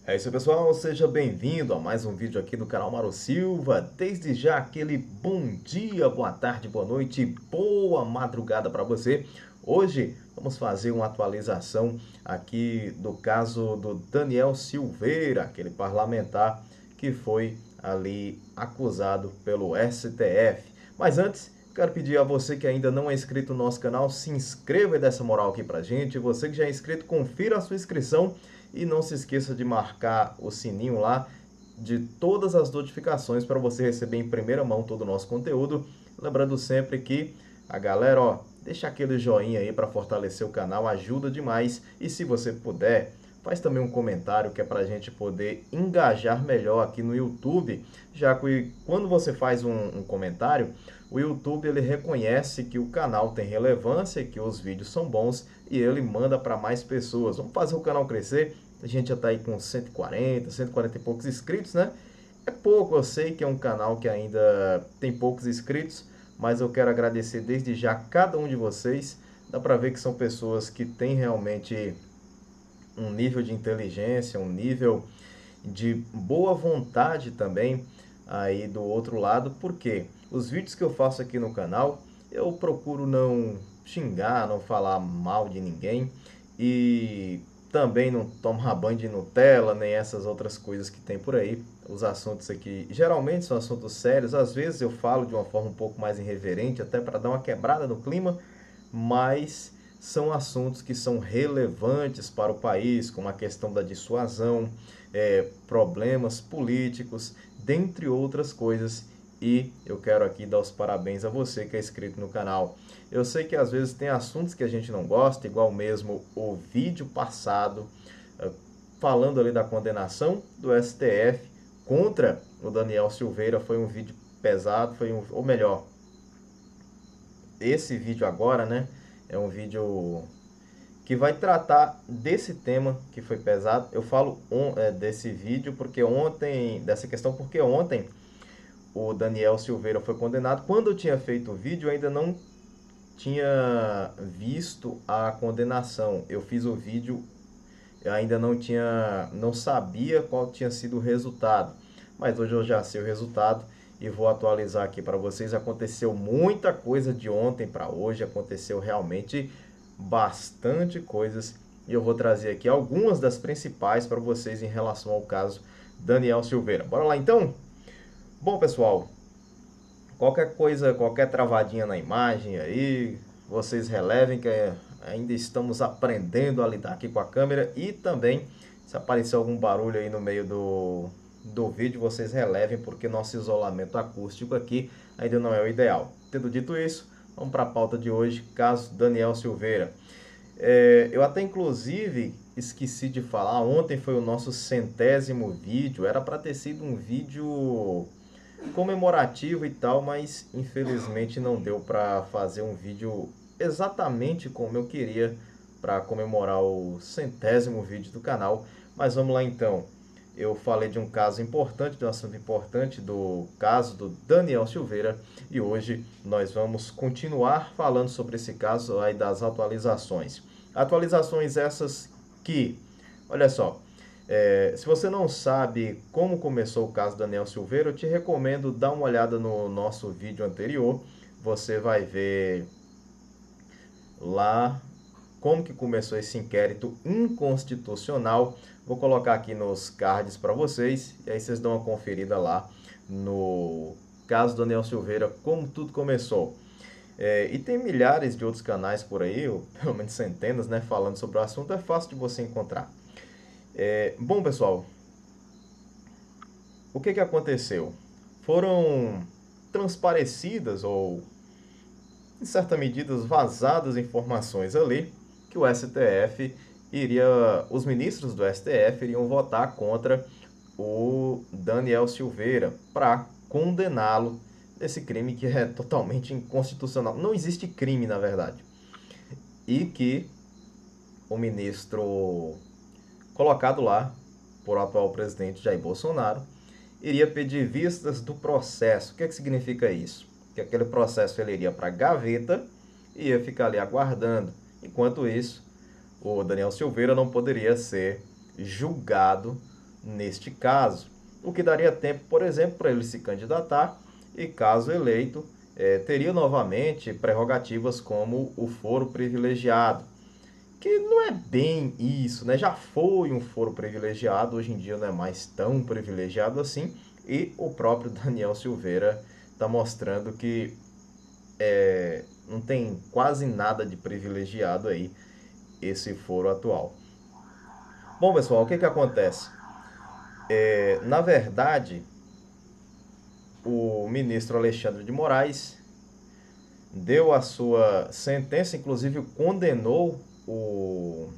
É isso, pessoal, seja bem-vindo a mais um vídeo aqui do canal Mauro Silva. Desde já aquele bom dia, boa tarde, boa noite, boa madrugada para você. Hoje vamos fazer uma atualização aqui do caso do Daniel Silveira, aquele parlamentar que foi ali acusado pelo STF. Mas antes, quero pedir a você que ainda não é inscrito no nosso canal, se inscreva e dê essa moral aqui pra gente. Você que já é inscrito, confira a sua inscrição e não se esqueça de marcar o sininho lá de todas as notificações para você receber em primeira mão todo o nosso conteúdo. Lembrando sempre que a galera, deixa aquele joinha aí para fortalecer o canal, ajuda demais. E se você puder, faz também um comentário que é para a gente poder engajar melhor aqui no YouTube, já que quando você faz um comentário, o YouTube ele reconhece que o canal tem relevância, que os vídeos são bons e ele manda para mais pessoas. Vamos fazer o canal crescer. A gente já está aí com 140 e poucos inscritos, né? É pouco, eu sei que é um canal que ainda tem poucos inscritos, mas eu quero agradecer desde já cada um de vocês. Dá para ver que são pessoas que têm realmente um nível de inteligência, um nível de boa vontade também aí do outro lado, porque os vídeos que eu faço aqui no canal, eu procuro não xingar, não falar mal de ninguém e também não tomar banho de Nutella, nem essas outras coisas que tem por aí. Os assuntos aqui geralmente são assuntos sérios, às vezes eu falo de uma forma um pouco mais irreverente, até para dar uma quebrada no clima, mas são assuntos que são relevantes para o país, como a questão da dissuasão, problemas políticos, dentre outras coisas. E eu quero aqui dar os parabéns a você que é inscrito no canal. Eu sei que às vezes tem assuntos que a gente não gosta, igual mesmo o vídeo passado, falando ali da condenação do STF contra o Daniel Silveira. Foi um vídeo pesado, ou melhor, esse vídeo agora, né, é um vídeo que vai tratar desse tema que foi pesado. Eu falo desse vídeo porque ontem, dessa questão, porque ontem o Daniel Silveira foi condenado. Quando eu tinha feito o vídeo, eu ainda não tinha visto a condenação. Eu fiz o vídeo, eu ainda não sabia qual tinha sido o resultado. Mas hoje eu já sei o resultado e vou atualizar aqui para vocês. Aconteceu muita coisa de ontem para hoje, aconteceu realmente bastante coisas e eu vou trazer aqui algumas das principais para vocês em relação ao caso Daniel Silveira. Bora lá então? Bom, pessoal, qualquer coisa, qualquer travadinha na imagem aí, vocês relevem que ainda estamos aprendendo a lidar aqui com a câmera e também se aparecer algum barulho aí no meio do vídeo, vocês relevem porque nosso isolamento acústico aqui ainda não é o ideal. Tendo dito isso, vamos para a pauta de hoje, caso Daniel Silveira. Eu até inclusive esqueci de falar, ontem foi o nosso 100º vídeo, era para ter sido um vídeo comemorativo e tal, mas infelizmente não deu para fazer um vídeo exatamente como eu queria para comemorar o 100º vídeo do canal. Mas vamos lá então. Eu falei de um caso importante, de um assunto importante, do caso do Daniel Silveira, e hoje nós vamos continuar falando sobre esse caso aí das atualizações. Atualizações essas que, olha só, se você não sabe como começou o caso Daniel Silveira, eu te recomendo dar uma olhada no nosso vídeo anterior. Você vai ver lá como que começou esse inquérito inconstitucional. Vou colocar aqui nos cards para vocês e aí vocês dão uma conferida lá no caso Daniel Silveira, como tudo começou. E tem milhares de outros canais por aí, ou pelo menos centenas, né, falando sobre o assunto. É fácil de você encontrar. Bom, pessoal, o que aconteceu? Foram transparecidas ou, em certa medida, vazadas informações ali que o STF os ministros do STF iriam votar contra o Daniel Silveira para condená-lo nesse crime que é totalmente inconstitucional. Não existe crime, na verdade. E que o ministro colocado lá por atual presidente Jair Bolsonaro iria pedir vistas do processo. O que significa isso? Que aquele processo ele iria para a gaveta e ia ficar ali aguardando. Enquanto isso, o Daniel Silveira não poderia ser julgado neste caso, o que daria tempo, por exemplo, para ele se candidatar e, caso eleito, teria novamente prerrogativas como o foro privilegiado, que não é bem isso, né? Já foi um foro privilegiado, hoje em dia não é mais tão privilegiado assim, e o próprio Daniel Silveira está mostrando que não tem quase nada de privilegiado aí esse foro atual. Bom, pessoal, o que acontece? Na verdade, o ministro Alexandre de Moraes deu a sua sentença, inclusive condenou o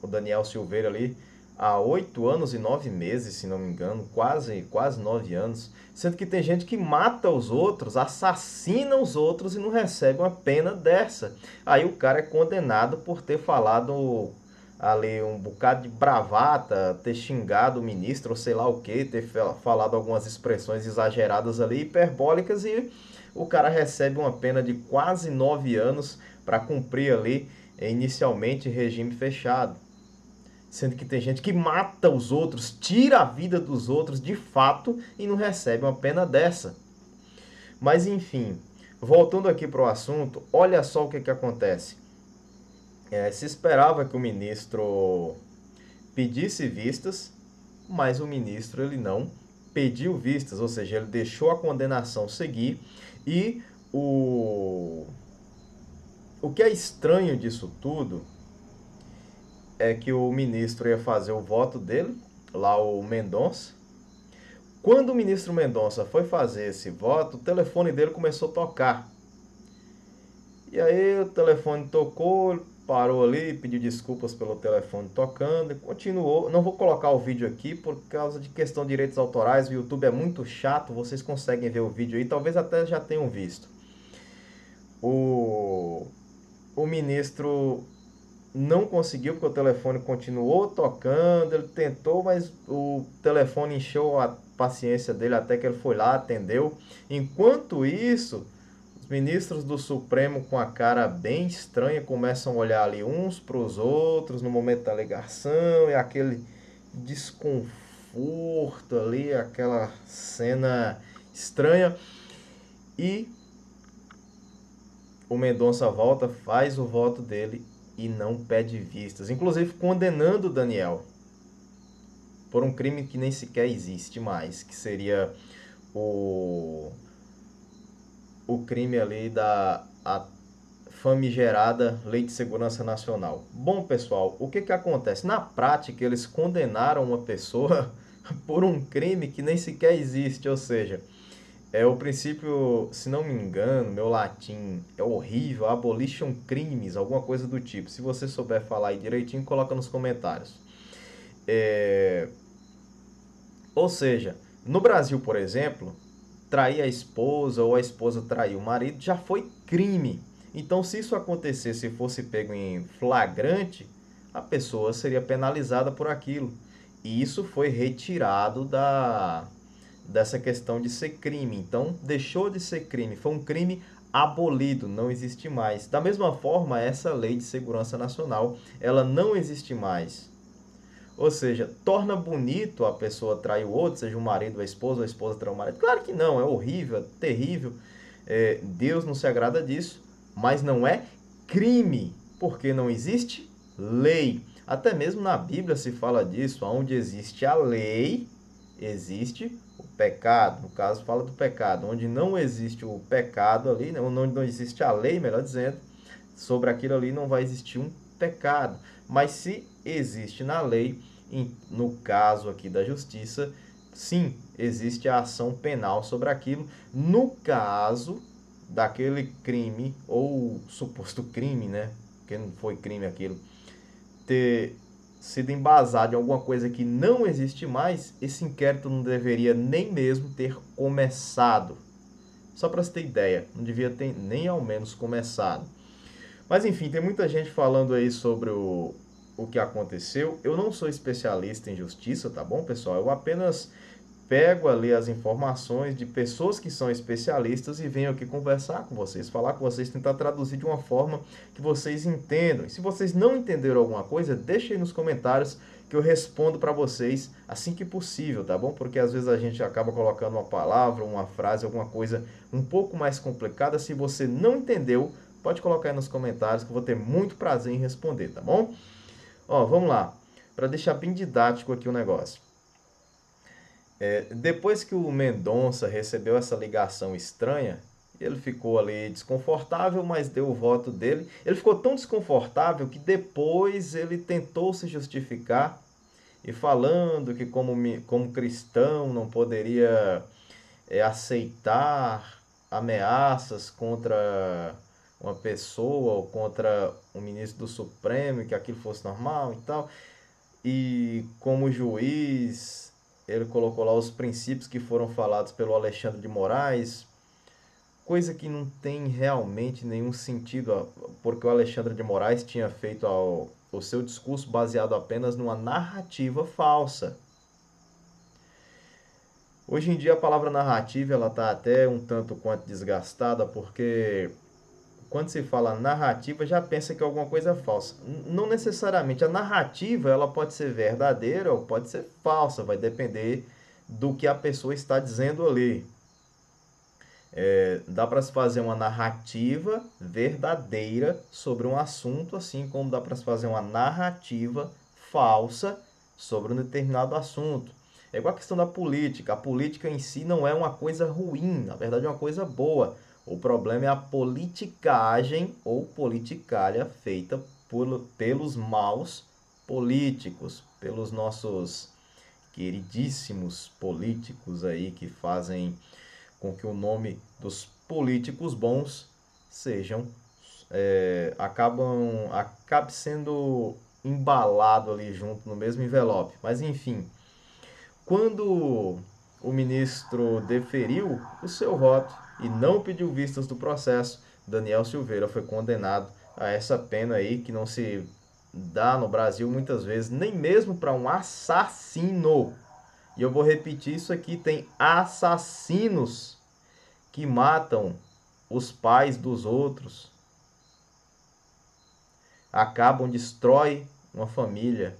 Daniel Silveira ali a 8 anos e 9 meses, se não me engano, quase 9 anos, sendo que tem gente que mata os outros, assassina os outros e não recebe uma pena dessa. Aí o cara é condenado por ter falado ali um bocado de bravata, ter xingado o ministro ou sei lá o que, ter falado algumas expressões exageradas ali, hiperbólicas, e o cara recebe uma pena de quase 9 anos para cumprir ali inicialmente regime fechado. Sendo que tem gente que mata os outros, tira a vida dos outros de fato e não recebe uma pena dessa. Mas enfim, voltando aqui para o assunto, olha só o que acontece. Se esperava que o ministro pedisse vistas, mas o ministro ele não pediu vistas, ou seja, ele deixou a condenação seguir. E o que é estranho disso tudo é que o ministro ia fazer o voto dele, lá o Mendonça. Quando o ministro Mendonça foi fazer esse voto, o telefone dele começou a tocar. E aí o telefone tocou, parou ali, pediu desculpas pelo telefone tocando e continuou. Não vou colocar o vídeo aqui por causa de questão de direitos autorais, o YouTube é muito chato, vocês conseguem ver o vídeo aí, talvez até já tenham visto. O ministro não conseguiu, porque o telefone continuou tocando, ele tentou, mas o telefone encheu a paciência dele até que ele foi lá, atendeu. Enquanto isso, os ministros do Supremo, com a cara bem estranha, começam a olhar ali uns para os outros no momento da alegação, e aquele desconforto ali, aquela cena estranha. E o Mendonça volta, faz o voto dele e não pede vistas, inclusive condenando o Daniel por um crime que nem sequer existe mais, que seria o crime ali da famigerada Lei de Segurança Nacional. Bom, pessoal, o que acontece? Na prática, eles condenaram uma pessoa por um crime que nem sequer existe, ou seja, o princípio, se não me engano, meu latim é horrível, abolition crimes, alguma coisa do tipo. Se você souber falar aí direitinho, coloca nos comentários. Ou seja, no Brasil, por exemplo, trair a esposa ou a esposa trair o marido já foi crime. Então, se isso acontecesse e fosse pego em flagrante, a pessoa seria penalizada por aquilo. E isso foi retirado dessa questão de ser crime. Então, deixou de ser crime, foi um crime abolido, não existe mais. Da mesma forma, essa Lei de Segurança Nacional, ela não existe mais. Ou seja, torna bonito a pessoa trair o outro, seja o marido ou a esposa trair o marido. Claro que não, é horrível, é terrível. Deus não se agrada disso, mas não é crime, porque não existe lei. Até mesmo na Bíblia se fala disso, onde existe a lei, existe o pecado. No caso, fala do pecado. Onde não existe o pecado ali, né? Onde não existe a lei, melhor dizendo, sobre aquilo ali não vai existir um pecado. Mas se existe na lei, no caso aqui da justiça, sim, existe a ação penal sobre aquilo. No caso daquele crime, ou suposto crime, né? Porque não foi crime aquilo, ter sido embasado em alguma coisa que não existe mais, esse inquérito não deveria nem mesmo ter começado. Só para você ter ideia, não devia ter nem ao menos começado. Mas enfim, tem muita gente falando aí sobre o que aconteceu. Eu não sou especialista em justiça, tá bom, pessoal? Eu apenas pego ali as informações de pessoas que são especialistas e venho aqui conversar com vocês, falar com vocês, tentar traduzir de uma forma que vocês entendam. E se vocês não entenderam alguma coisa, deixem aí nos comentários que eu respondo para vocês assim que possível, tá bom? Porque às vezes a gente acaba colocando uma palavra, uma frase, alguma coisa um pouco mais complicada. Se você não entendeu, pode colocar aí nos comentários que eu vou ter muito prazer em responder, tá bom? Ó, vamos lá, para deixar bem didático aqui o negócio. Depois que o Mendonça recebeu essa ligação estranha, ele ficou ali desconfortável, mas deu o voto dele. Ele ficou tão desconfortável que depois ele tentou se justificar e falando que como cristão não poderia aceitar ameaças contra uma pessoa ou contra um ministro do Supremo, e que aquilo fosse normal e tal. E como juiz, ele colocou lá os princípios que foram falados pelo Alexandre de Moraes, coisa que não tem realmente nenhum sentido, porque o Alexandre de Moraes tinha feito o seu discurso baseado apenas numa narrativa falsa. Hoje em dia a palavra narrativa ela está até um tanto quanto desgastada, porque quando se fala narrativa já pensa que é alguma coisa falsa. Não necessariamente. A narrativa ela pode ser verdadeira ou pode ser falsa, vai depender do que a pessoa está dizendo ali. Dá para se fazer uma narrativa verdadeira sobre um assunto, assim como dá para se fazer uma narrativa falsa sobre um determinado assunto. É igual a questão da política. A política em si não é uma coisa ruim, na verdade é uma coisa boa. O problema é a politicagem ou politicalha feita pelos maus políticos, pelos nossos queridíssimos políticos aí que fazem com que o nome dos políticos bons sejam acabe sendo embalado ali junto no mesmo envelope. Mas enfim, quando o ministro deferiu o seu voto e não pediu vistas do processo, Daniel Silveira foi condenado a essa pena aí que não se dá no Brasil muitas vezes, nem mesmo para um assassino. E eu vou repetir isso aqui, tem assassinos que matam os pais dos outros, destrói uma família,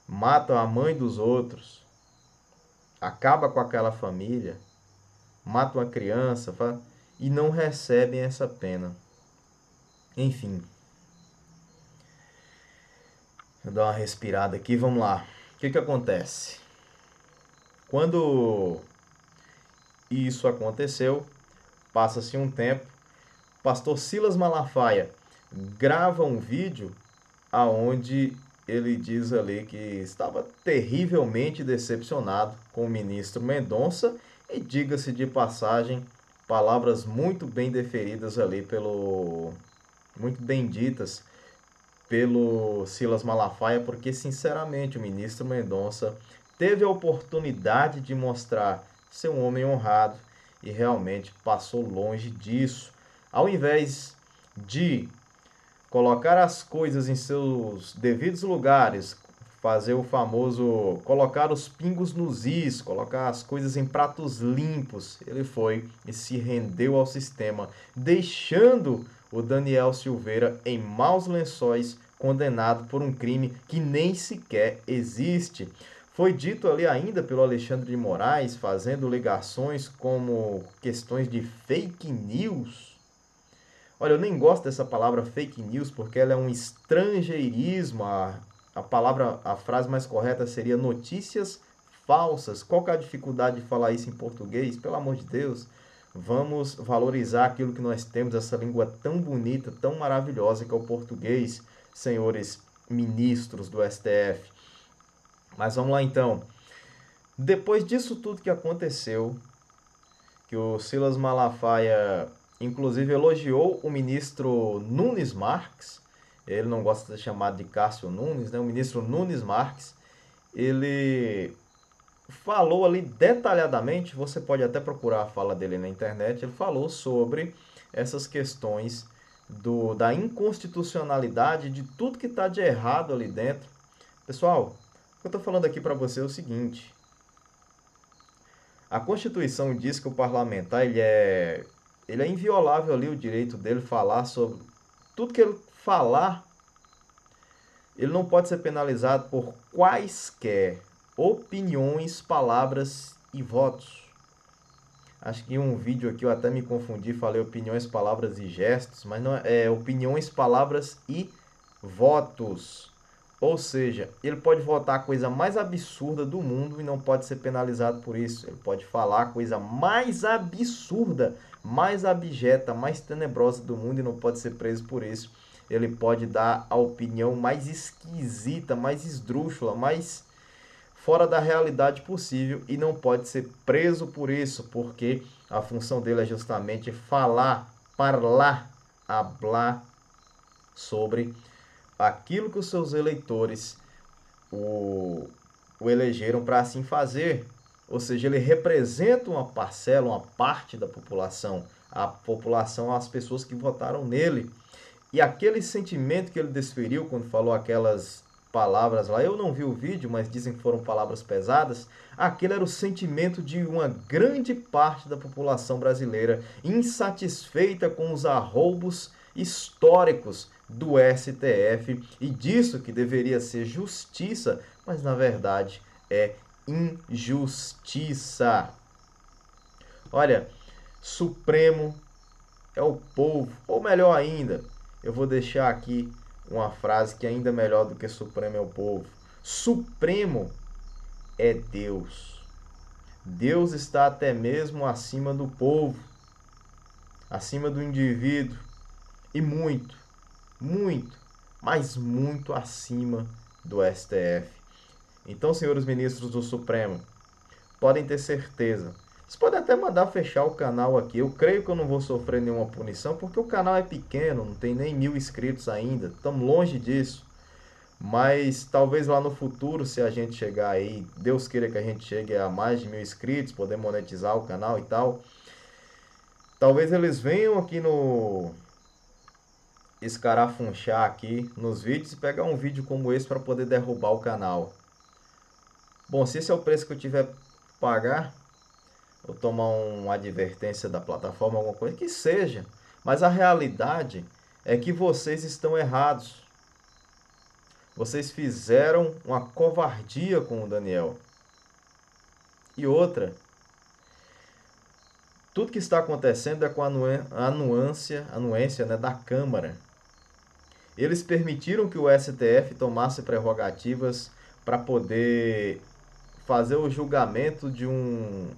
matam a mãe dos outros, acaba com aquela família, matam uma criança e não recebem essa pena. Enfim, vou dar uma respirada aqui, vamos lá. O que acontece? Quando isso aconteceu, passa-se um tempo, pastor Silas Malafaia grava um vídeo aonde ele diz ali que estava terrivelmente decepcionado com o ministro Mendonça e, diga-se de passagem, palavras muito bem deferidas ali muito bem ditas pelo Silas Malafaia, porque sinceramente o ministro Mendonça teve a oportunidade de mostrar ser um homem honrado e realmente passou longe disso. Ao invés de colocar as coisas em seus devidos lugares, fazer o famoso colocar os pingos nos is, colocar as coisas em pratos limpos, ele foi e se rendeu ao sistema, deixando o Daniel Silveira em maus lençóis, condenado por um crime que nem sequer existe. Foi dito ali ainda pelo Alexandre de Moraes, fazendo ligações como questões de fake news. Olha, eu nem gosto dessa palavra fake news porque ela é um estrangeirismo. A frase mais correta seria notícias falsas. Qual que é a dificuldade de falar isso em português? Pelo amor de Deus, vamos valorizar aquilo que nós temos, essa língua tão bonita, tão maravilhosa que é o português, senhores ministros do STF. Mas vamos lá então. Depois disso tudo que aconteceu, que o Silas Malafaia inclusive elogiou o ministro Nunes Marques, ele não gosta de ser chamado de Cássio Nunes, né? O ministro Nunes Marques, ele falou ali detalhadamente, você pode até procurar a fala dele na internet, ele falou sobre essas questões da inconstitucionalidade de tudo que está de errado ali dentro. Pessoal, eu estou falando aqui para você é o seguinte: a Constituição diz que o parlamentar ele é inviolável ali o direito dele falar sobre tudo que ele falar. Ele não pode ser penalizado por quaisquer opiniões, palavras e votos. Acho que em um vídeo aqui eu até me confundi, falei opiniões, palavras e gestos, mas não é opiniões, palavras e votos. Ou seja, ele pode votar a coisa mais absurda do mundo e não pode ser penalizado por isso. Ele pode falar a coisa mais absurda, mais abjeta, mais tenebrosa do mundo e não pode ser preso por isso. Ele pode dar a opinião mais esquisita, mais esdrúxula, mais fora da realidade possível e não pode ser preso por isso, porque a função dele é justamente falar, hablar sobre aquilo que os seus eleitores o elegeram para assim fazer. Ou seja, ele representa uma parcela, uma parte da população, a população, as pessoas que votaram nele. E aquele sentimento que ele desferiu quando falou aquelas palavras lá, eu não vi o vídeo, mas dizem que foram palavras pesadas, aquele era o sentimento de uma grande parte da população brasileira insatisfeita com os arroubos históricos do STF e disso que deveria ser justiça, mas na verdade é injustiça. Olha, Supremo é o povo, ou melhor ainda, eu vou deixar aqui uma frase que é ainda melhor do que Supremo é o povo. Supremo é Deus. Deus está até mesmo acima do povo, acima do indivíduo e muito, mas muito acima do STF. Então, senhores ministros do Supremo, podem ter certeza. Vocês podem até mandar fechar o canal aqui. Eu creio que eu não vou sofrer nenhuma punição, porque o canal é pequeno, não tem nem 1000 inscritos ainda. Estamos longe disso. Mas talvez lá no futuro, se a gente chegar aí, Deus queira que a gente chegue a mais de 1000 inscritos, poder monetizar o canal e tal. Talvez eles venham aqui no escarafunchar aqui nos vídeos e pegar um vídeo como esse para poder derrubar o canal. Bom, se esse é o preço que eu tiver que pagar, ou tomar uma advertência da plataforma, alguma coisa que seja, mas a realidade é que vocês estão errados. Vocês fizeram uma covardia com o Daniel. E outra, tudo que está acontecendo é com a anuência, né, da Câmara. Eles permitiram que o STF tomasse prerrogativas para poder fazer o julgamento de um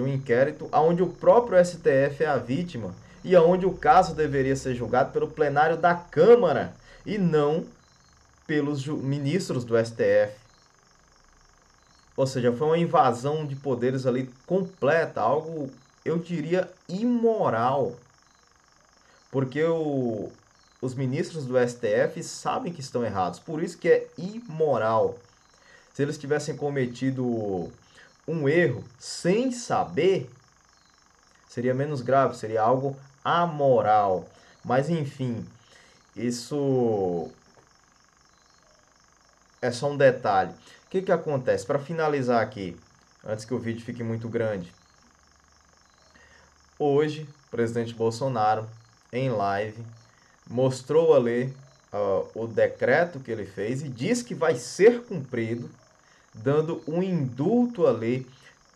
inquérito, onde o próprio STF é a vítima e onde o caso deveria ser julgado pelo plenário da Câmara e não pelos ministros do STF. Ou seja, foi uma invasão de poderes ali completa, algo, eu diria, imoral. Porque os ministros do STF sabem que estão errados, por isso que é imoral. Se eles tivessem cometido um erro sem saber, seria menos grave, seria algo amoral. Mas enfim, isso é só um detalhe. O que acontece? Para finalizar aqui, antes que o vídeo fique muito grande. Hoje, o presidente Bolsonaro, em live, mostrou ali o decreto que ele fez e diz que vai ser cumprido, dando um indulto ali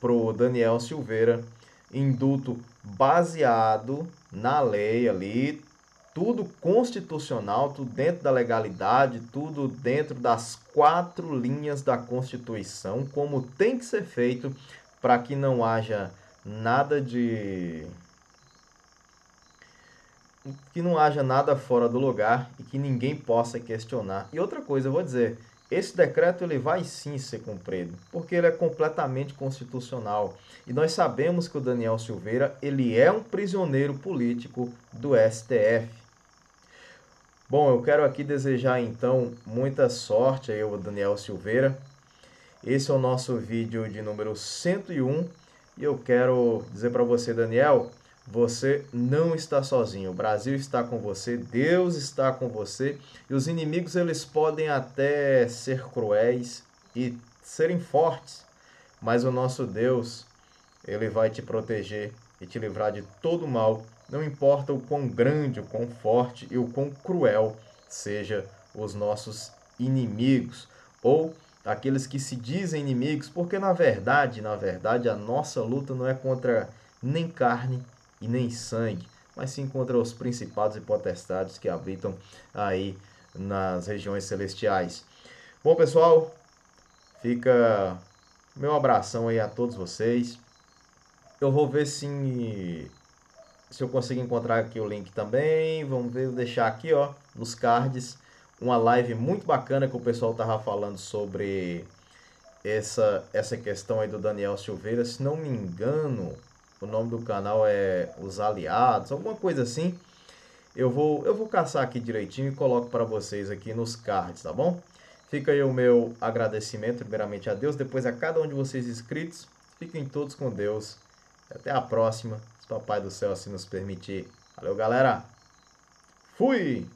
pro Daniel Silveira, indulto baseado na lei ali, tudo constitucional, tudo dentro da legalidade, tudo dentro das 4 linhas da Constituição, como tem que ser feito para que não haja nada fora do lugar e que ninguém possa questionar. E outra coisa, eu vou dizer, esse decreto ele vai sim ser cumprido, porque ele é completamente constitucional. E nós sabemos que o Daniel Silveira, ele é um prisioneiro político do STF. Bom, eu quero aqui desejar então muita sorte aí ao Daniel Silveira. Esse é o nosso vídeo de número 101 e eu quero dizer para você, Daniel, Você não está sozinho. O Brasil está com você, Deus está com você. E os inimigos, eles podem até ser cruéis e serem fortes, mas o nosso Deus, ele vai te proteger e te livrar de todo mal. Não importa o quão grande, o quão forte e o quão cruel seja os nossos inimigos ou aqueles que se dizem inimigos, porque na verdade, a nossa luta não é contra nem carne e nem sangue, mas sim contra os principados e potestades que habitam aí nas regiões celestiais. Bom, pessoal, fica meu abração aí a todos vocês. Eu vou ver se eu consigo encontrar aqui o link também. Vamos ver, vou deixar aqui, ó, nos cards, uma live muito bacana que o pessoal tava falando sobre essa questão aí do Daniel Silveira. Se não me engano, o nome do canal é Os Aliados, alguma coisa assim. Eu vou caçar aqui direitinho e coloco para vocês aqui nos cards, tá bom? Fica aí o meu agradecimento, primeiramente a Deus, depois a cada um de vocês inscritos. Fiquem todos com Deus. Até a próxima, se o Papai do Céu assim nos permitir. Valeu, galera. Fui!